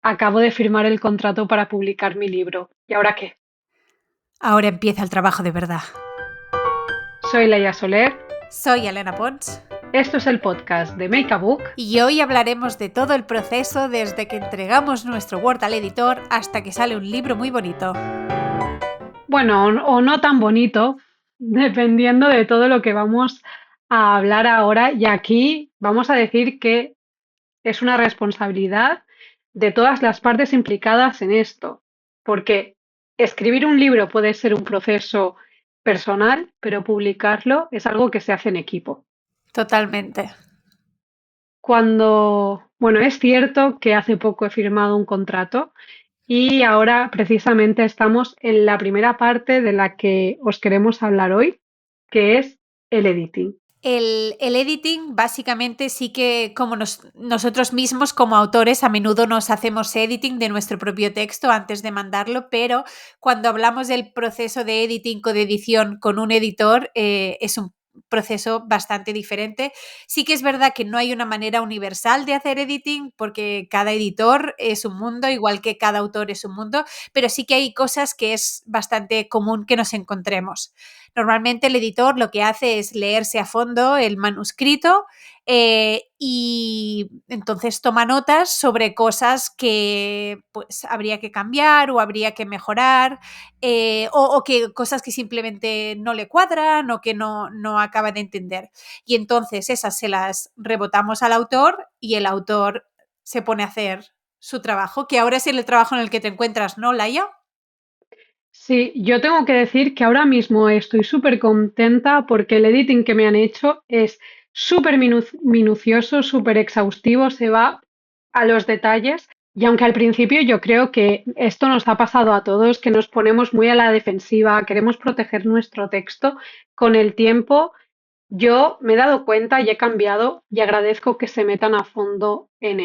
Acabo de firmar el contrato para publicar mi libro. ¿Y ahora qué? Ahora empieza el trabajo de verdad. Soy Leia Soler. Soy Elena Pons. Esto es el podcast de Make a Book. Y hoy hablaremos de todo el proceso desde que entregamos nuestro Word al editor hasta que sale un libro muy bonito. Bueno, o no tan bonito, dependiendo de todo lo que vamos a hablar ahora. Y aquí vamos a decir que es una responsabilidad de todas las partes implicadas en esto. Porque escribir un libro puede ser un proceso personal, pero publicarlo es algo que se hace en equipo. Totalmente. Bueno, es cierto que hace poco he firmado un contrato y ahora precisamente estamos en la primera parte de la que os queremos hablar hoy, que es el editing. El editing básicamente sí que como nosotros mismos como autores a menudo nos hacemos editing de nuestro propio texto antes de mandarlo, pero cuando hablamos del proceso de editing o de edición con un editor es un proceso bastante diferente. Sí que es verdad que no hay una manera universal de hacer editing porque cada editor es un mundo, igual que cada autor es un mundo, pero sí que hay cosas que es bastante común que nos encontremos. Normalmente el editor lo que hace es leerse a fondo el manuscrito y entonces toma notas sobre cosas que pues habría que cambiar o habría que mejorar o que cosas que simplemente no le cuadran o que no acaba de entender. Y entonces esas se las rebotamos al autor y el autor se pone a hacer su trabajo, que ahora es el trabajo en el que te encuentras, ¿no, Laia? Sí, yo tengo que decir que ahora mismo estoy súper contenta porque el editing que me han hecho es súper minucioso, súper exhaustivo, se va a los detalles. Y aunque al principio yo creo que esto nos ha pasado a todos, que nos ponemos muy a la defensiva, queremos proteger nuestro texto, con el tiempo yo me he dado cuenta y he cambiado y agradezco que se metan a fondo en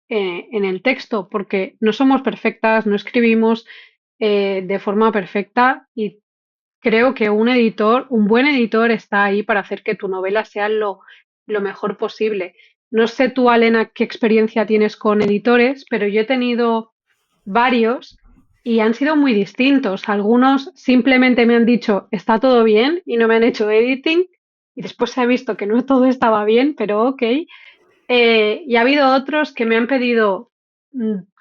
el texto, porque no somos perfectas, no escribimos de forma perfecta y creo que un buen editor está ahí para hacer que tu novela sea lo mejor posible. No sé tú, Alena, qué experiencia tienes con editores, pero yo he tenido varios y han sido muy distintos. Algunos simplemente me han dicho está todo bien y no me han hecho editing y después he visto que no todo estaba bien, pero ok. Y ha habido otros que me han pedido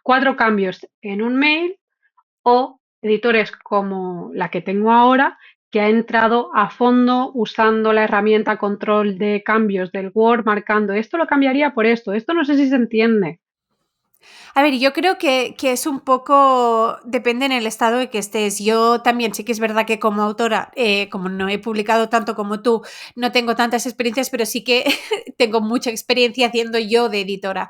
4 cambios en un mail o editores como la que tengo ahora, que ha entrado a fondo usando la herramienta control de cambios del Word, marcando esto lo cambiaría por esto no sé si se entiende. A ver, yo creo que es un poco, depende en el estado de que estés. Yo también sí que es verdad que como autora, como no he publicado tanto como tú, no tengo tantas experiencias, pero sí que tengo mucha experiencia haciendo yo de editora.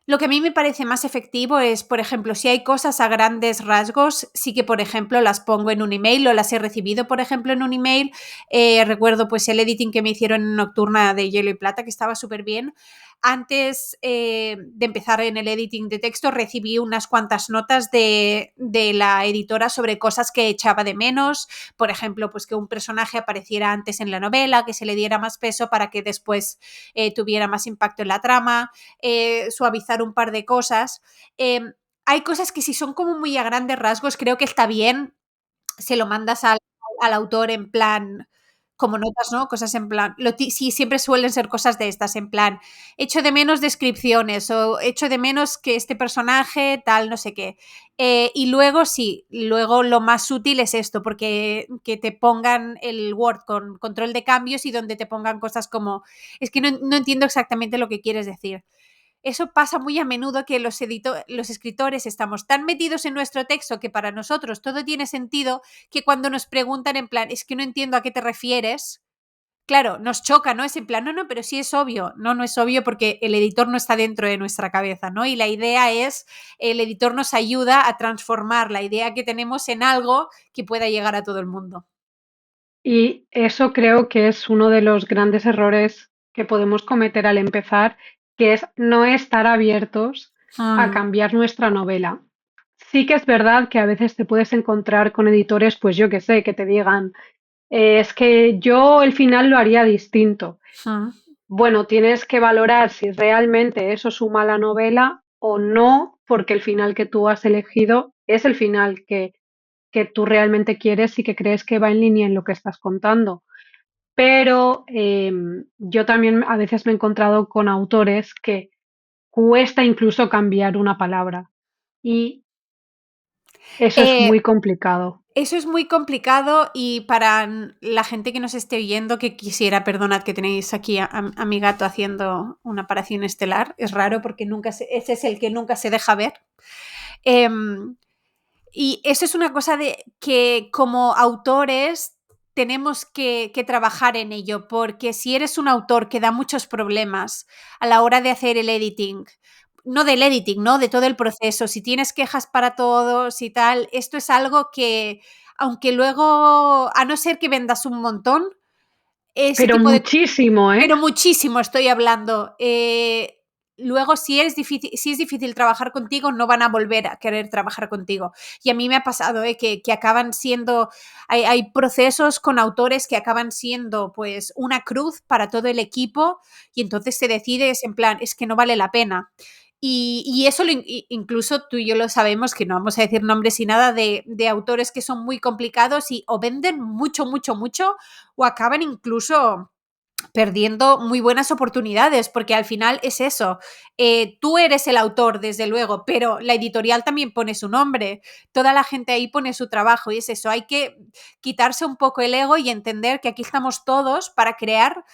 Lo que a mí me parece más efectivo es, por ejemplo, si hay cosas a grandes rasgos, sí que, por ejemplo, las pongo en un email o las he recibido, por ejemplo, en un email. Recuerdo pues el editing que me hicieron en Nocturna de Hielo y Plata, que estaba súper bien. Antes de empezar en el editing de texto recibí unas cuantas notas de la editora sobre cosas que echaba de menos, por ejemplo, pues que un personaje apareciera antes en la novela, que se le diera más peso para que después tuviera más impacto en la trama, suavizar un par de cosas. Eh, Hay cosas que si son como muy a grandes rasgos, creo que está bien, se lo mandas al autor en plan como notas, ¿no? Cosas en plan, sí, siempre suelen ser cosas de estas, en plan, echo de menos descripciones o echo de menos que este personaje tal, no sé qué. Y luego sí, luego lo más útil es esto, porque que te pongan el Word con control de cambios y donde te pongan cosas como, es que no entiendo exactamente lo que quieres decir. Eso pasa muy a menudo que los escritores estamos tan metidos en nuestro texto que para nosotros todo tiene sentido que cuando nos preguntan en plan, es que no entiendo a qué te refieres, claro, nos choca, ¿no? Es en plan, no, pero sí es obvio. No es obvio porque el editor no está dentro de nuestra cabeza, ¿no? Y la idea es, el editor nos ayuda a transformar la idea que tenemos en algo que pueda llegar a todo el mundo. Y eso creo que es uno de los grandes errores que podemos cometer al empezar, que es no estar abiertos a Mm, cambiar nuestra novela. Sí que es verdad que a veces te puedes encontrar con editores, pues yo que sé, que te digan, es que yo el final lo haría distinto. mm. Bueno, tienes que valorar si realmente eso suma a la novela o no, porque el final que tú has elegido es el final que tú realmente quieres y que crees que va en línea en lo que estás contando. Pero yo también a veces me he encontrado con autores que cuesta incluso cambiar una palabra y eso es Eh, muy complicado. Eso es muy complicado y para la gente que nos esté oyendo, que quisiera, perdonad que tenéis aquí a mi gato haciendo una aparición estelar, es raro porque ese es el que nunca se deja ver. Em, y eso es una cosa de que como autores tenemos que trabajar en ello, porque si eres un autor que da muchos problemas a la hora de hacer el editing, no del editing, ¿no? De todo el proceso, si tienes quejas para todos y tal, esto es algo que, aunque luego, a no ser que vendas un montón, ese Pero tipo de muchísimo, ¿eh? pero muchísimo estoy hablando. Luego, si es difícil trabajar contigo, no van a volver a querer trabajar contigo. Y a mí me ha pasado que acaban siendo, hay procesos con autores que acaban siendo pues una cruz para todo el equipo y entonces te decides en plan, es que no vale la pena. Y eso incluso tú y yo lo sabemos, que no vamos a decir nombres y nada, de autores que son muy complicados y o venden mucho, mucho, mucho, o acaban incluso perdiendo muy buenas oportunidades, porque al final es eso. Tú eres el autor, desde luego, pero la editorial también pone su nombre, toda la gente ahí pone su trabajo y es eso, hay que quitarse un poco el ego y entender que aquí estamos todos para crear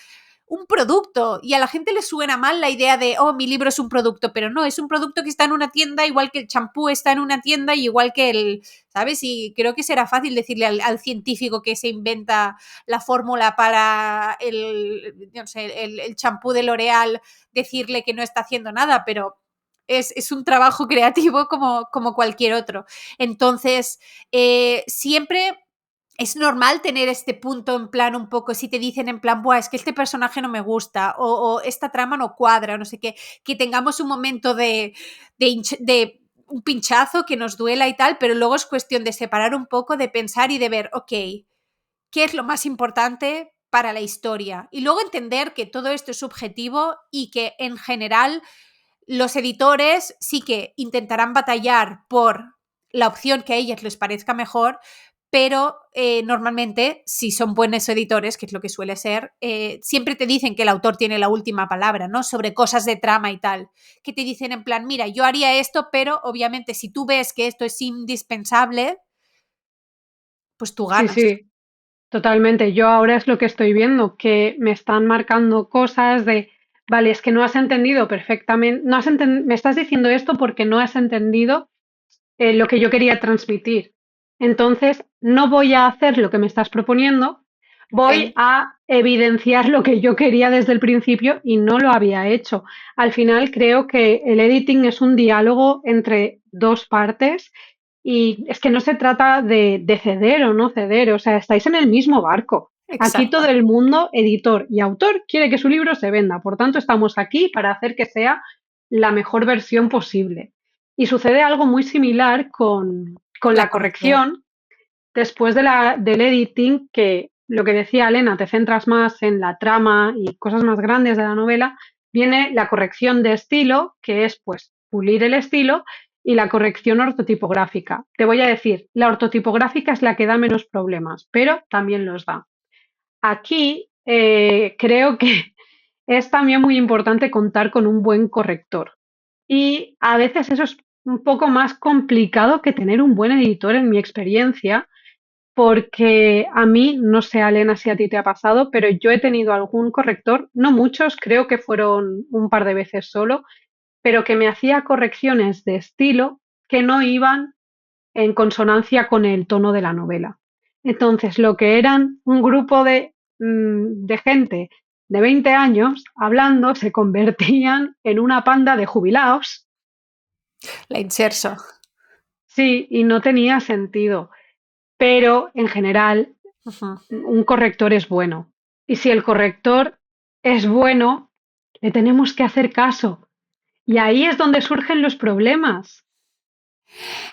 un producto y a la gente le suena mal la idea de, oh, mi libro es un producto, pero no, es un producto que está en una tienda, igual que el champú está en una tienda y igual que el, ¿sabes? Y creo que será fácil decirle al científico que se inventa la fórmula para no sé, el champú de L'Oreal, decirle que no está haciendo nada, pero es un trabajo creativo como cualquier otro. Entonces, siempre es normal tener este punto en plan un poco, si te dicen en plan, buah, es que este personaje no me gusta o esta trama no cuadra, o no sé qué, que tengamos un momento de un pinchazo que nos duela y tal, pero luego es cuestión de separar un poco, de pensar y de ver, ok, ¿qué es lo más importante para la historia? Y luego entender que todo esto es subjetivo y que en general los editores sí que intentarán batallar por la opción que a ellos les parezca mejor, pero normalmente, si son buenos editores, que es lo que suele ser, siempre te dicen que el autor tiene la última palabra, ¿no? Sobre cosas de trama y tal, que te dicen en plan, mira, yo haría esto, pero obviamente si tú ves que esto es indispensable, pues tú Sí, ganas. sí, totalmente. Yo ahora es lo que estoy viendo, que me están marcando cosas de, vale, es que no has entendido perfectamente, no has me estás diciendo esto porque no has entendido lo que yo quería transmitir. Entonces, no voy a hacer lo que me estás proponiendo, voy Ok. a evidenciar lo que yo quería desde el principio y no lo había hecho. Al final, creo que el editing es un diálogo entre dos partes y es que no se trata de ceder o no ceder, o sea, estáis en el mismo barco. Aquí todo Exacto. el mundo, editor y autor, quiere que su libro se venda. Por tanto, estamos aquí para hacer que sea la mejor versión posible. Y sucede algo muy similar con La la corrección. corrección después del editing, que lo que decía Elena, te centras más en la trama y cosas más grandes de la novela, viene la corrección de estilo, que es pues pulir el estilo, y la corrección ortotipográfica. Te voy a decir, la ortotipográfica es la que da menos problemas, pero también los da. Aquí creo que es también muy importante contar con un buen corrector. Y a veces eso es un poco más complicado que tener un buen editor en mi experiencia, porque a mí, no sé, Elena, si a ti te ha pasado, pero yo he tenido algún corrector, no muchos, creo que fueron un par de veces solo, pero que me hacía correcciones de estilo que no iban en consonancia con el tono de la novela. Entonces, lo que eran un grupo de gente de 20 años hablando se convertían en una panda de jubilados. La inserso. Sí, y no tenía sentido. Pero en general, Ujú. un corrector es bueno. Y si el corrector es bueno, le tenemos que hacer caso. Y ahí es donde surgen los problemas.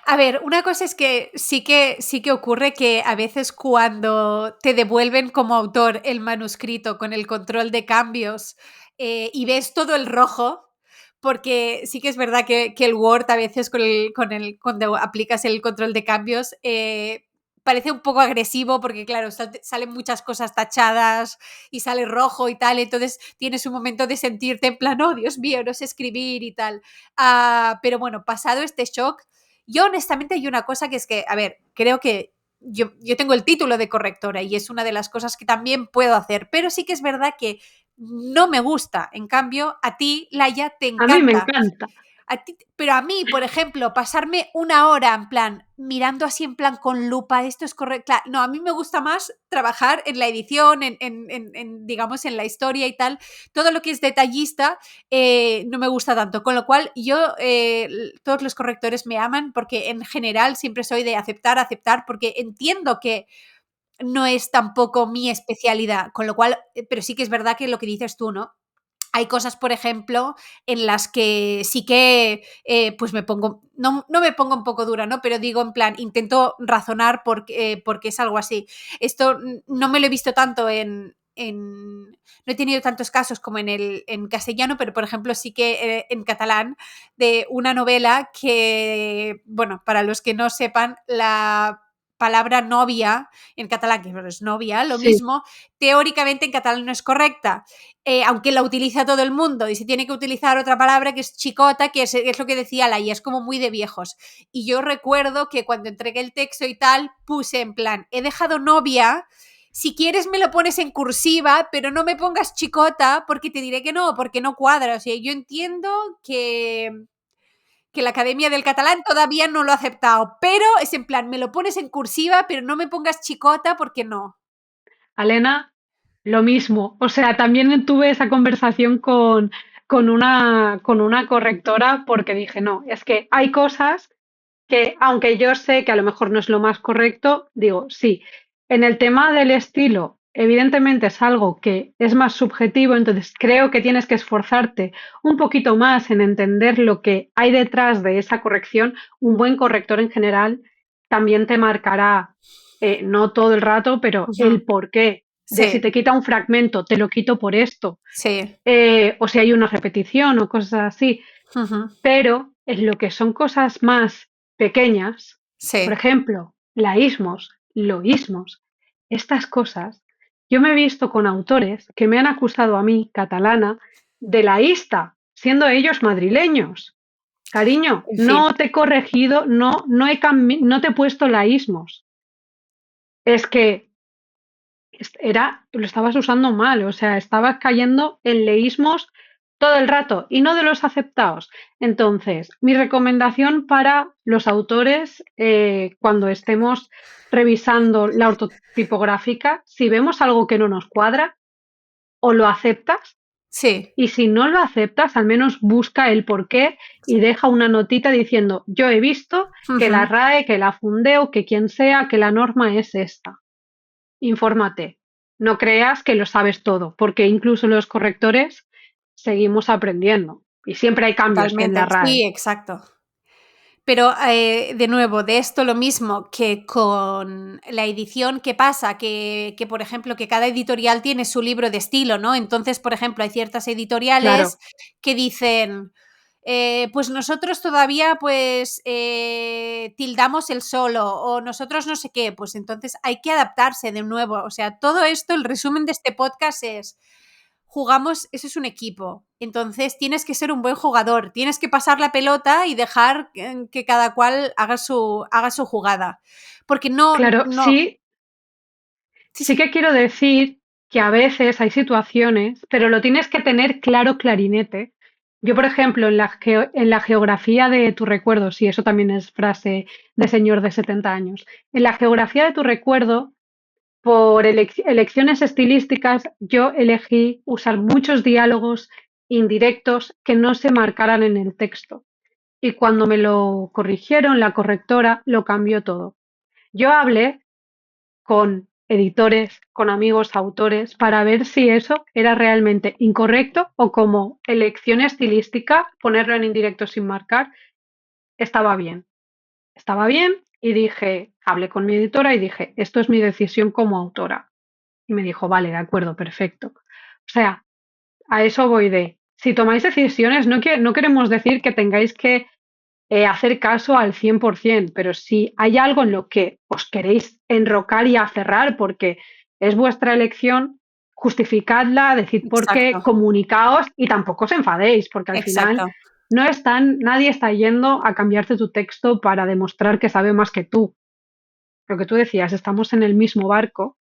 A ver, una cosa es que sí que ocurre que a veces cuando te devuelven como autor el manuscrito con el control de cambios y ves todo el rojo, porque sí que es verdad que el Word a veces cuando aplicas el control de cambios parece un poco agresivo porque, claro, salen muchas cosas tachadas y sale rojo y tal, entonces tienes un momento de sentirte en plan, oh, Dios mío, no sé escribir y tal. Pero bueno, pasado este shock, yo honestamente hay una cosa que es que, a ver, creo que yo tengo el título de correctora y es una de las cosas que también puedo hacer, pero sí que es verdad que no me gusta. En cambio, a ti, Laia, te A mí me encanta. encanta. Pero a mí, por ejemplo, pasarme una hora en plan, mirando así en plan con lupa, esto es correcto. No, a mí me gusta más trabajar en la edición, digamos, en la historia y tal. Todo lo que es detallista no me gusta tanto. Con lo cual, todos los correctores me aman porque en general siempre soy de aceptar, aceptar, porque entiendo que no es tampoco mi especialidad. Con lo cual, pero sí que es verdad que lo que dices tú, ¿no? Hay cosas, por ejemplo, en las que sí que pues me pongo, no me pongo un poco dura, ¿no? Pero digo en plan, intento razonar porque es algo así. Esto no me lo he visto tanto no he tenido tantos casos como en castellano, pero por ejemplo sí que en catalán, de una novela que, bueno, para los que no sepan, la palabra novia en catalán, que es novia, lo Sí. mismo, teóricamente en catalán no es correcta, aunque la utiliza todo el mundo y se tiene que utilizar otra palabra que es chicota, es lo que decía la y es como muy de viejos. Y yo recuerdo que cuando entregué el texto y tal, puse en plan, he dejado novia, si quieres me lo pones en cursiva, pero no me pongas chicota porque te diré que no, porque no cuadra. O sea, yo entiendo que la Academia del Catalán todavía no lo ha aceptado, pero es en plan, me lo pones en cursiva, pero no me pongas chicota porque no. Alena, lo mismo. O sea, también tuve esa conversación con una correctora porque dije, no, es que hay cosas que, aunque yo sé que a lo mejor no es lo más correcto, digo, sí. En el tema del estilo, evidentemente es algo que es más subjetivo, entonces creo que tienes que esforzarte un poquito más en entender lo que hay detrás de esa corrección. Un buen corrector en general también te marcará, no todo el rato, pero Ujú. el porqué de si Sí, te quita un fragmento, te lo quito por esto, sí. o si hay una repetición o cosas así. Ujú. Pero en lo que son cosas más pequeñas, por Sí. ejemplo, laísmos, loísmos, estas cosas, yo me he visto con autores que me han acusado a mí, catalana, de laísta, siendo ellos madrileños. Cariño, En fin. no te he corregido, no te he puesto laísmos. Es que lo estabas usando mal, o sea, estabas cayendo en leísmos todo el rato y no de los aceptados. Entonces, mi recomendación para los autores, cuando estemos revisando la ortotipográfica, si vemos algo que no nos cuadra, o lo aceptas, Sí. y si no lo aceptas, al menos busca el porqué y deja una notita diciendo, yo he visto que la Ujú. RAE, que la Fundeo, que quien sea, que la norma es esta. Infórmate. No creas que lo sabes todo, porque incluso los correctores seguimos aprendiendo y siempre hay cambios en la Totalmente. Sí, RAE. exacto. Pero de nuevo, de esto lo mismo que con la edición, ¿qué pasa? Que, por ejemplo, que cada editorial tiene su libro de estilo, ¿no? Entonces, por ejemplo, hay ciertas editoriales Claro, que dicen, pues nosotros todavía pues tildamos el solo o nosotros no sé qué, pues entonces hay que adaptarse de nuevo. O sea, todo esto, el resumen de este podcast es jugamos, eso es un equipo. Entonces tienes que ser un buen jugador, tienes que pasar la pelota y dejar que cada cual haga su jugada. Porque claro, no, sí, sí, sí sí, que quiero decir que a veces hay situaciones, pero lo tienes que tener claro clarinete. Yo, por ejemplo, en la geografía de tu recuerdo, sí, eso también es frase de señor de 70 años, en la geografía de tu recuerdo, por elecciones estilísticas, yo elegí usar muchos diálogos indirectos que no se marcaran en el texto. Y cuando me lo corrigieron, la correctora lo cambió todo. Yo hablé con editores, con amigos autores, para ver si eso era realmente incorrecto o como elección estilística, ponerlo en indirecto sin marcar, estaba bien. Estaba bien y dije, hablé con mi editora y dije, esto es mi decisión como autora. Y me dijo, vale, de acuerdo, perfecto. O sea, a eso voy de, si tomáis decisiones, no queremos decir que tengáis que hacer caso al 100%, pero si hay algo en lo que os queréis enrocar y aferrar porque es vuestra elección, justificadla, decid por qué, Exacto, comunicaos y tampoco os enfadéis, porque al final exacto. nadie está yendo a cambiarte tu texto para demostrar que sabe más que tú. Lo que tú decías, estamos en el mismo barco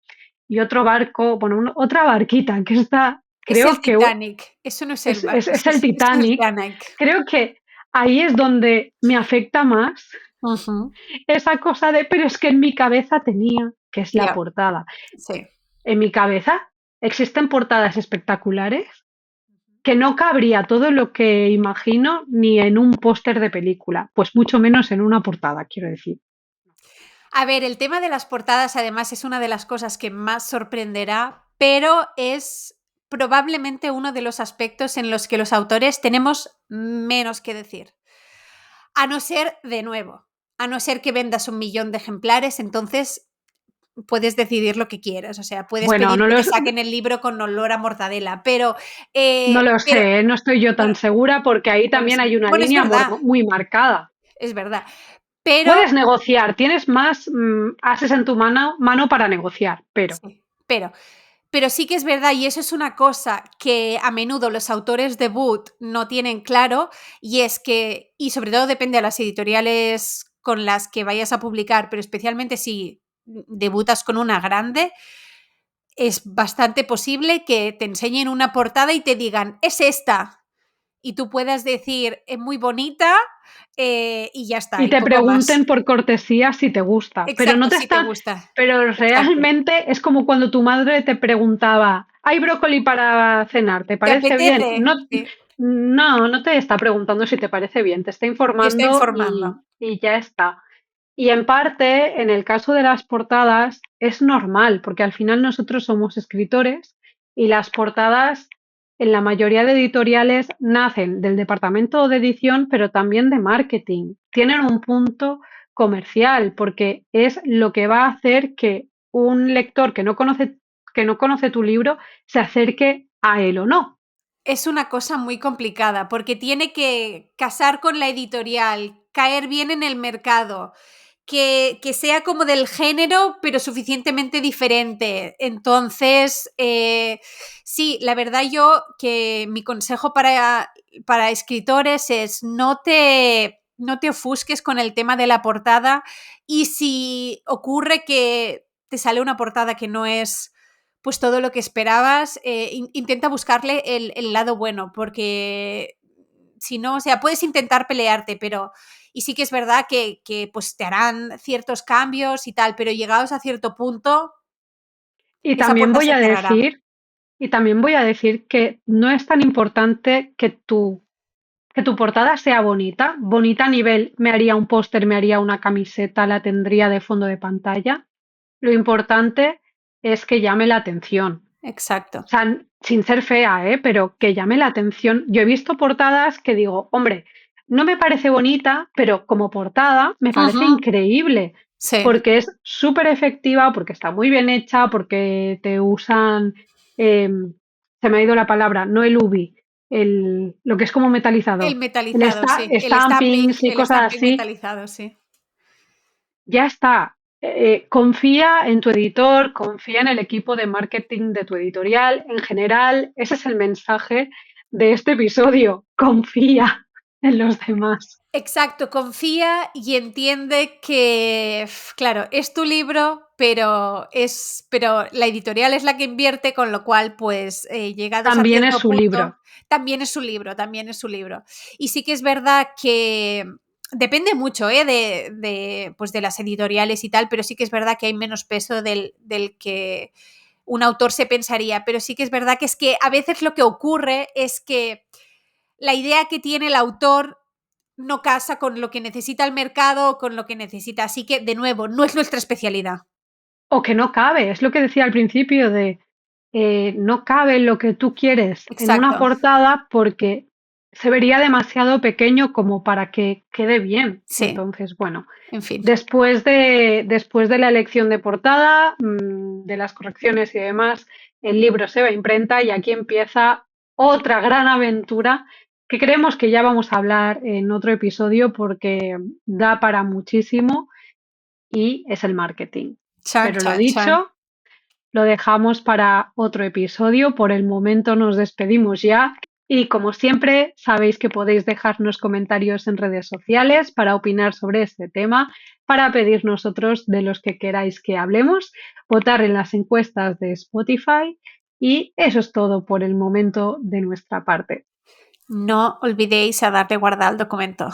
y otro barco, bueno, otra barquita que está, Es el creo que Titanic, eso no es el barco, es el es el Titanic. Titanic. Creo que ahí es donde me afecta más Ujú, esa cosa de, pero es que en mi cabeza tenía, que es la ya, portada. sí. En mi cabeza existen portadas espectaculares que no cabría todo lo que imagino ni en un póster de película, pues mucho menos en una portada, quiero decir. A ver, el tema de las portadas además es una de las cosas que más sorprenderá, pero es probablemente uno de los aspectos en los que los autores tenemos menos que decir. A no ser, de nuevo, a no ser que vendas 1 millón de ejemplares, entonces puedes decidir lo que quieras. O sea, puedes Bueno, pedir que te saquen el libro con olor a mortadela, pero, no lo pero sé, no estoy yo tan bueno, segura porque ahí bueno, también hay una bueno, línea muy marcada. es verdad. Pero Puedes negociar, tienes más ases en tu mano para negociar, pero sí, pero sí que es verdad, y eso es una cosa que a menudo los autores debut no tienen claro, y es que, y sobre todo depende de las editoriales con las que vayas a publicar, pero especialmente si debutas con una grande, es bastante posible que te enseñen una portada y te digan, es esta, y tú puedas decir, es muy bonita, y ya está, y y te poco pregunten más. por cortesía si te gusta, pero no Exacto, te si te está, gusta. pero Exacto. realmente es como cuando tu madre te preguntaba, ¿hay brócoli para cenar? ¿Te ¿Te parece bien? apetece? Sí, No te está preguntando si te parece bien, te está te está informando informando. y ya está. Y en parte, en el caso de las portadas, es normal, porque al final nosotros somos escritores y las portadas en la mayoría de editoriales nacen del departamento de edición, pero también de marketing. Tienen un punto comercial, porque es lo que va a hacer que un lector que no conoce tu libro se acerque a él o no. Es una cosa muy complicada porque tiene que casar con la editorial, caer bien en el mercado, que sea como del género, pero suficientemente diferente. Entonces, sí, la verdad yo que mi consejo para escritores es no te ofusques con el tema de la portada y si ocurre que te sale una portada que no es pues todo lo que esperabas, intenta buscarle el lado bueno, porque si no, o sea, puedes intentar pelearte, pero y sí que es verdad que pues te harán ciertos cambios y tal, pero llegados a cierto punto, Y esa también puerta voy se a cerrará. decir, y también voy a decir que no es tan importante que tu portada sea bonita. Bonita a nivel, me haría un póster, me haría una camiseta, la tendría de fondo de pantalla. Lo importante es que llame la atención. Exacto. O sea, sin ser fea, ¿eh? Pero que llame la atención. Yo he visto portadas que digo, hombre, no me parece bonita, pero como portada me parece Ujú. increíble, Sí, porque es súper efectiva, porque está muy bien hecha, porque te usan, se me ha ido la palabra, no el UV, lo que es como el metalizado, metalizado, sí, stampings y el cosas stamping así. metalizado, sí. Ya está. Confía en tu editor, confía en el equipo de marketing de tu editorial. En general, ese es el mensaje de este episodio. Confía en los demás. Exacto, confía y entiende que, claro, es tu libro, pero la editorial es la que invierte, con lo cual, pues, llegados a También es cierto su punto, libro. también es su libro, también es su libro. Y sí que es verdad que depende mucho, pues, de las editoriales y tal, pero sí que es verdad que hay menos peso del que un autor se pensaría. Pero sí que es verdad que es que a veces lo que ocurre es que la idea que tiene el autor no casa con lo que necesita el mercado o con lo que necesita. Así que, de nuevo, no es nuestra especialidad. O que no cabe. Es lo que decía al principio de no cabe lo que tú quieres en una Exacto. portada porque se vería demasiado pequeño como para que quede bien. Sí, Entonces, bueno, en fin. después de la elección de portada, de las correcciones y demás, el libro se va a imprenta y aquí empieza otra gran aventura que creemos que ya vamos a hablar en otro episodio porque da para muchísimo y es el marketing. Chan, Pero lo chan, chan. dicho, lo dejamos para otro episodio. Por el momento nos despedimos ya. Y como siempre, sabéis que podéis dejarnos comentarios en redes sociales para opinar sobre este tema, para pedirnos otros de los que queráis que hablemos, votar en las encuestas de Spotify. Y eso es todo por el momento de nuestra parte. No olvidéis a darle guardar al documento.